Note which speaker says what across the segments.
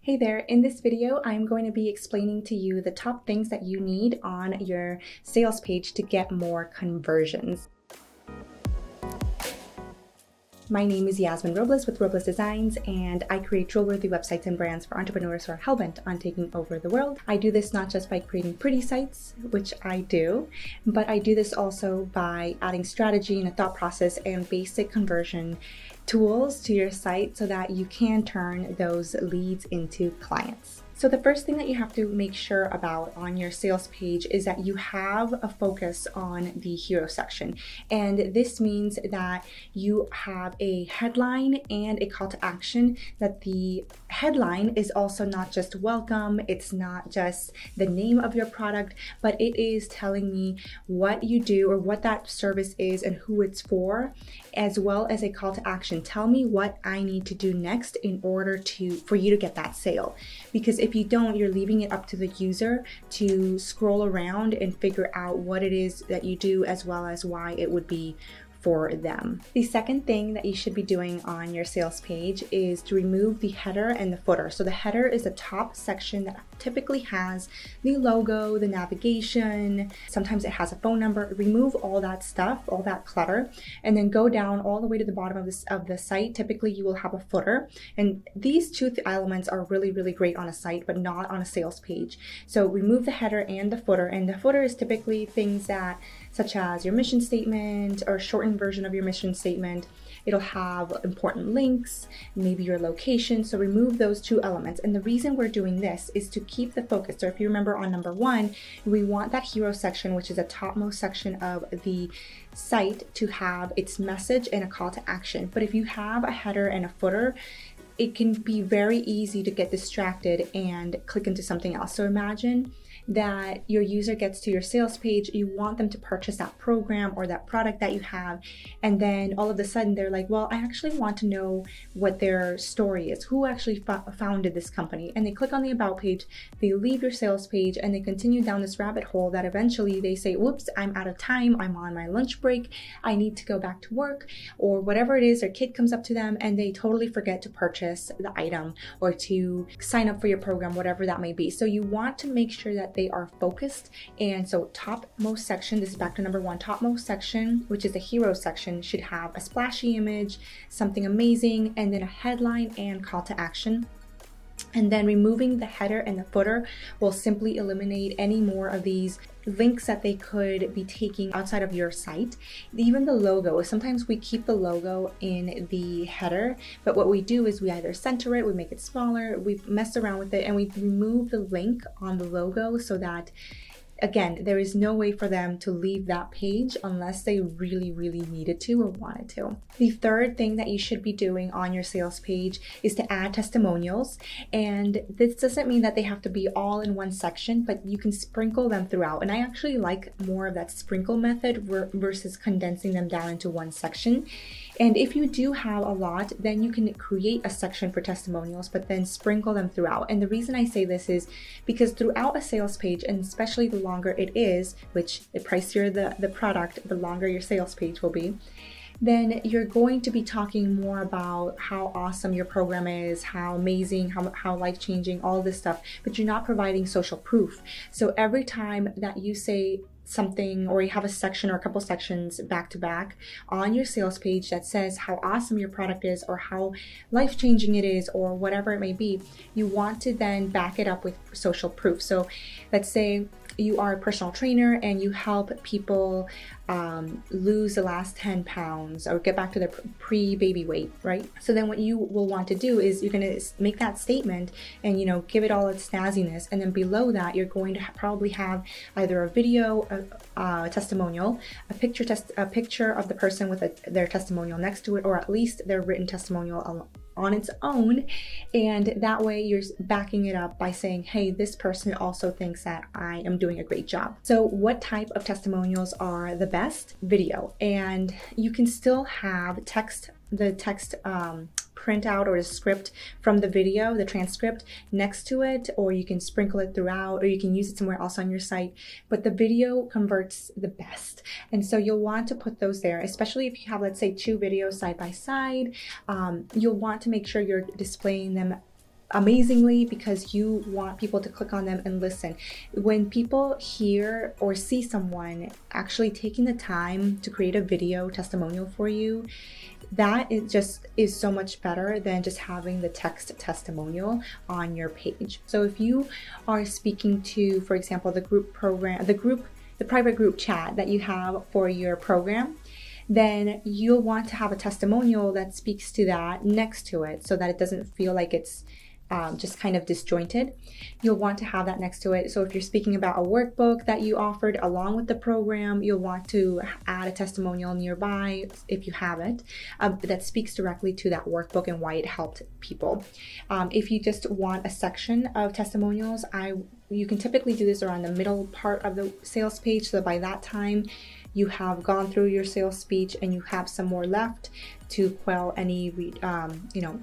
Speaker 1: Hey there, in this video, I'm going to be explaining to you the top things that you need on your sales page to get more conversions. My name is Yasmin Robles with Robles Designs, and I create drill-worthy websites and brands for entrepreneurs who are hellbent on taking over the world. I do this not just by creating pretty sites, which I do, but I do this also by adding strategy and a thought process and basic conversion tools to your site so that you can turn those leads into clients. So the first thing that you have to make sure about on your sales page is that you have a focus on the hero section. And this means that you have a headline and a call to action, that the headline is also not just welcome, it's not just the name of your product, but it is telling me what you do or what that service is and who it's for, as well as a call to action. Tell me what I need to do next in order for you to get that sale. Because if you don't, you're leaving it up to the user to scroll around and figure out what it is that you do, as well as why it would be for them. The second thing that you should be doing on your sales page is to remove the header and the footer. So the header is the top section that typically has the logo, the navigation, sometimes it has a phone number. Remove all that stuff, all that clutter, and then go down all the way to the bottom of the site. Typically you will have a footer, and these two elements are really great on a site, but not on a sales page. So remove the header and the footer is typically things that, such as your mission statement or shortened version of your mission statement. It'll have important links, maybe your location. So remove those two elements. And the reason we're doing this is to keep the focus. So if you remember on number one, we want that hero section, which is the topmost section of the site, to have its message and a call to action. But if you have a header and a footer, it can be very easy to get distracted and click into something else. So imagine that your user gets to your sales page, you want them to purchase that program or that product that you have, and then all of a sudden they're like, well, I actually want to know what their story is, who actually founded this company, and they click on the about page, they leave your sales page, and they continue down this rabbit hole that eventually they say, whoops, I'm out of time, I'm on my lunch break, I need to go back to work, or whatever it is. Their kid comes up to them and they totally forget to purchase the item or to sign up for your program, whatever that may be. So you want to make sure that they are focused. And so topmost section, this is back to number one, topmost section, which is the hero section, should have a splashy image, something amazing, and then a headline and call to action. And then removing the header and the footer will simply eliminate any more of these links that they could be taking outside of your site. Even the logo, sometimes we keep the logo in the header, but what we do is we either center it, we make it smaller, we mess around with it, and we remove the link on the logo so that, again, there is no way for them to leave that page unless they really needed to or wanted to. The third thing that you should be doing on your sales page is to add testimonials. And this doesn't mean that they have to be all in one section, but you can sprinkle them throughout. And I actually like more of that sprinkle method versus condensing them down into one section. And if you do have a lot, then you can create a section for testimonials, but then sprinkle them throughout. And the reason I say this is because throughout a sales page, and especially the longer it is, which the pricier the product, the longer your sales page will be, then you're going to be talking more about how awesome your program is, how amazing, how life-changing, all this stuff, but you're not providing social proof. So every time that you say something, or you have a section or a couple sections back to back on your sales page that says how awesome your product is or how life-changing it is or whatever it may be, you want to then back it up with social proof. So let's say you are a personal trainer and you help people lose the last 10 pounds or get back to their pre-baby weight, right? So then what you will want to do is you're going to make that statement and, give it all its snazziness. And then below that, you're going to probably have either a video, a testimonial, a picture of the person with their testimonial next to it, or at least their written testimonial on its own. And that way you're backing it up by saying, hey, this person also thinks that I am doing a great job. So what type of testimonials are the best? Video. And you can still have the text printout or a script from the video, the transcript next to it, or you can sprinkle it throughout, or you can use it somewhere else on your site. But the video converts the best. And so you'll want to put those there, especially if you have, let's say, two videos side by side. You'll want to make sure you're displaying them amazingly because you want people to click on them and listen. When people hear or see someone actually taking the time to create a video testimonial for you, that is so much better than just having the text testimonial on your page. So if you are speaking to, for example, the private group chat that you have for your program, then you'll want to have a testimonial that speaks to that next to it so that it doesn't feel like it's just kind of disjointed. You'll want to have that next to it. So if you're speaking about a workbook that you offered along with the program, you'll want to add a testimonial nearby if you have it that speaks directly to that workbook and why it helped people. If you just want a section of testimonials, you can typically do this around the middle part of the sales page, so by that time you have gone through your sales speech and you have some more left to quell any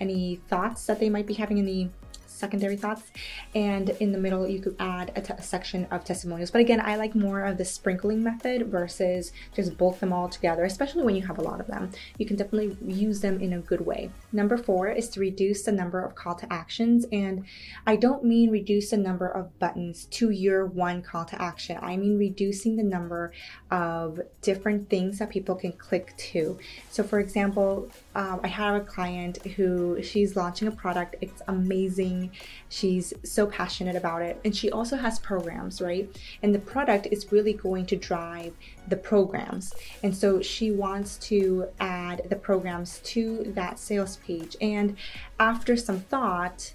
Speaker 1: any thoughts that they might be having, any secondary thoughts. And in the middle you could add a section of testimonials. But again, I like more of the sprinkling method versus just bulk them all together, especially when you have a lot of them. You can definitely use them in a good way. Number 4 is to reduce the number of call to actions. And I don't mean reduce the number of buttons to your one call to action. I mean reducing the number of different things that people can click to. So for example, I have a client who she's launching a product. It's amazing. She's so passionate about it. And she also has programs, right? And the product is really going to drive the programs. And so she wants to add the programs to that sales page. And after some thought,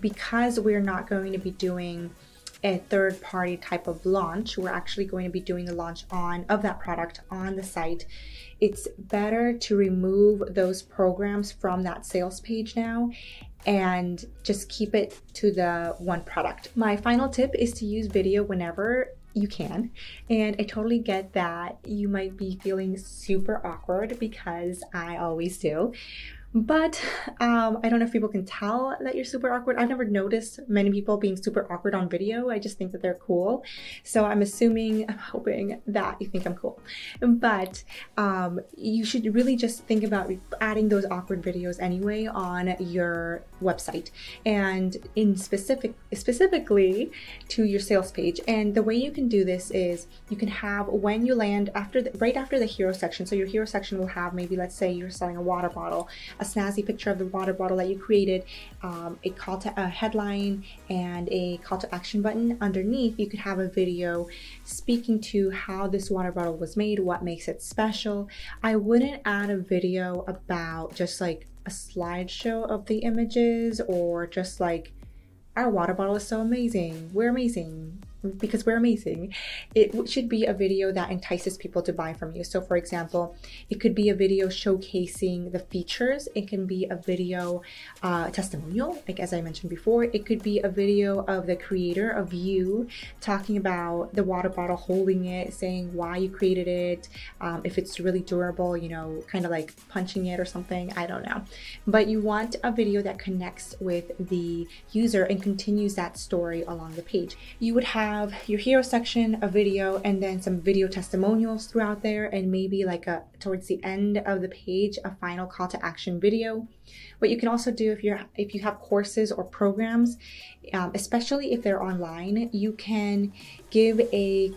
Speaker 1: because we're not going to be doing a third-party type of launch, we're actually going to be doing the launch of that product on the site. It's better to remove those programs from that sales page now and just keep it to the one product. My final tip is to use video whenever you can. And I totally get that you might be feeling super awkward, because I always do. But I don't know if people can tell that you're super awkward. I've never noticed many people being super awkward on video. I just think that they're cool. So I'm hoping that you think I'm cool. But you should really just think about adding those awkward videos anyway on your website, and specifically to your sales page. And the way you can do this is you can have, when you land right after the hero section. So your hero section will have, maybe let's say you're selling a water bottle, a snazzy picture of the water bottle that you created, a headline, and a call to action button. Underneath, you could have a video speaking to how this water bottle was made, what makes it special. I wouldn't add a video about just like a slideshow of the images, or just like, our water bottle is so amazing, we're amazing because we're amazing. It should be a video that entices people to buy from you. So for example, it could be a video showcasing the features. It can be a video testimonial, like as I mentioned before. It could be a video of the creator, of you talking about the water bottle, holding it, saying why you created it, if it's really durable, kind of like punching it or something, I don't know. But you want a video that connects with the user and continues that story along the page. You would have your hero section, a video, and then some video testimonials throughout there, and maybe like towards the end of the page, a final call to action video. What you can also do if you have courses or programs, especially if they're online, you can give a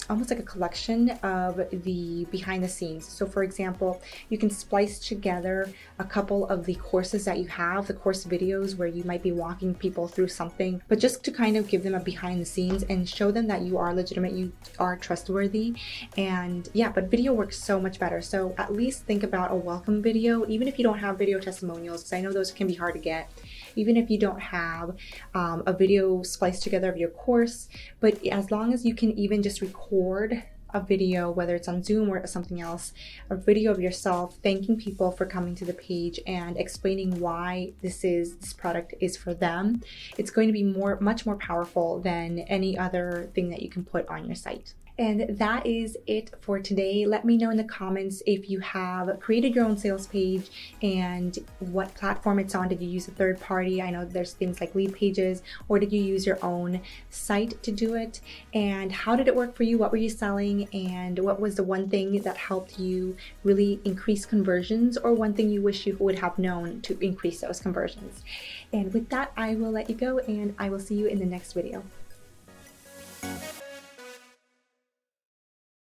Speaker 1: almost like a collection of the behind the scenes. So for example, you can splice together a couple of the courses that you have, the course videos where you might be walking people through something, but just to kind of give them a behind the scenes and show them that you are legitimate, you are trustworthy. And yeah, but video works so much better. So at least think about a welcome video, even if you don't have video testimonials, because I know those can be hard to get. Even if you don't have a video spliced together of your course, but as long as you can even just record a video, whether it's on Zoom or something else, a video of yourself thanking people for coming to the page and explaining why this product is for them, it's going to be much more powerful than any other thing that you can put on your site. And that is it for today. Let me know in the comments if you have created your own sales page and what platform it's on. Did you use a third party? I know there's things like Lead Pages, or did you use your own site to do it? And how did it work for you? What were you selling? And what was the one thing that helped you really increase conversions, or one thing you wish you would have known to increase those conversions? And with that, I will let you go, and I will see you in the next video.